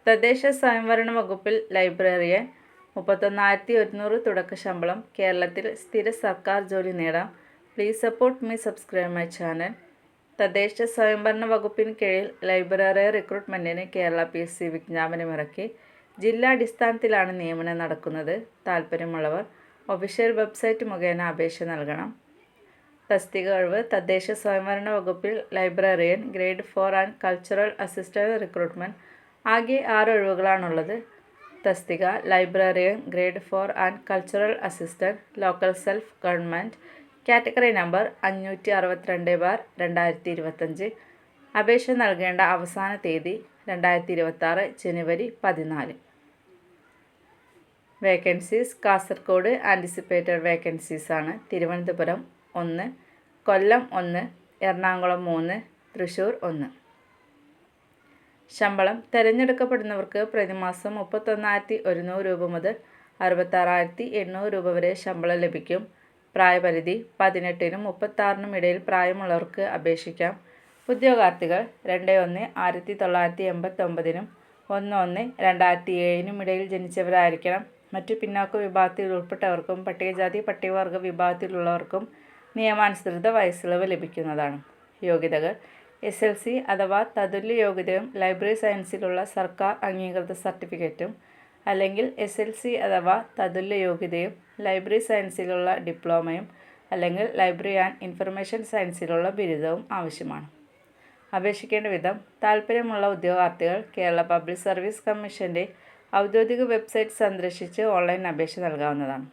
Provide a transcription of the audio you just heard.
തദ്ദേശ സ്വയംഭരണ വകുപ്പിൽ ലൈബ്രറിയൻ 31,100 തുടക്ക ശമ്പളം. കേരളത്തിൽ സ്ഥിര സർക്കാർ ജോലി നേടാം. Please support me, subscribe my channel. തദ്ദേശ സ്വയംഭരണ വകുപ്പിന് കീഴിൽ ലൈബ്രറിയൻ റിക്രൂട്ട്മെൻറ്റിന് കേരള PSC വിജ്ഞാപനമിറക്കി. ജില്ലാടിസ്ഥാനത്തിലാണ് നിയമനം നടക്കുന്നത്. താൽപ്പര്യമുള്ളവർ ഒഫീഷ്യൽ വെബ്സൈറ്റ് മുഖേന അപേക്ഷ നൽകണം. തസ്തിക ഒഴിവ്. തദ്ദേശ സ്വയംഭരണ വകുപ്പിൽ librarian grade 4 and cultural assistant recruitment. ആകെ 6 ഒഴിവുകളാണുള്ളത്. തസ്തിക librarian grade 4 and cultural assistant, local self government. Category number 562/2025. അപേക്ഷ നൽകേണ്ട അവസാന തീയതി 2026 ജനുവരി 14. വേക്കൻസീസ്. കാസർഗോഡ് ആൻറ്റിസിപ്പേറ്റഡ് വേക്കൻസീസ് ആണ്. തിരുവനന്തപുരം 1, കൊല്ലം 1, എറണാകുളം 3, തൃശ്ശൂർ 1. ശമ്പളം. തിരഞ്ഞെടുക്കപ്പെടുന്നവർക്ക് പ്രതിമാസം 31,100 രൂപ മുതൽ 66,800 രൂപ വരെ ശമ്പളം ലഭിക്കും. പ്രായപരിധി 18-നും 36-നും ഇടയിൽ പ്രായമുള്ളവർക്ക് അപേക്ഷിക്കാം. ഉദ്യോഗാർത്ഥികൾ 2/1/1989-നും 1/1/2007-നും ഇടയിൽ ജനിച്ചവരായിരിക്കണം. മറ്റു പിന്നാക്ക വിഭാഗത്തിൽ ഉൾപ്പെട്ടവർക്കും പട്ടികജാതി പട്ടികവർഗ വിഭാഗത്തിലുള്ളവർക്കും നിയമാനുസൃത വയസ്സിളവ് ലഭിക്കുന്നതാണ്. യോഗ്യതകൾ: SLC അഥവാ തതുല്യ യോഗ്യതയും ലൈബ്രറി സയൻസിലുള്ള സർക്കാർ അംഗീകൃത സർട്ടിഫിക്കറ്റും, അല്ലെങ്കിൽ SLC അഥവാ തതുല്യ യോഗ്യതയും ലൈബ്രറി സയൻസിലുള്ള ഡിപ്ലോമയും, അല്ലെങ്കിൽ ലൈബ്രറി ആൻഡ് ഇൻഫർമേഷൻ സയൻസിലുള്ള ബിരുദവും ആവശ്യമാണ്. അപേക്ഷിക്കേണ്ട വിധം. താൽപ്പര്യമുള്ള ഉദ്യോഗാർത്ഥികൾ കേരള പബ്ലിക് സർവീസ് കമ്മീഷൻ്റെ ഔദ്യോഗിക വെബ്സൈറ്റ് സന്ദർശിച്ച് ഓൺലൈൻ അപേക്ഷ നൽകാവുന്നതാണ്.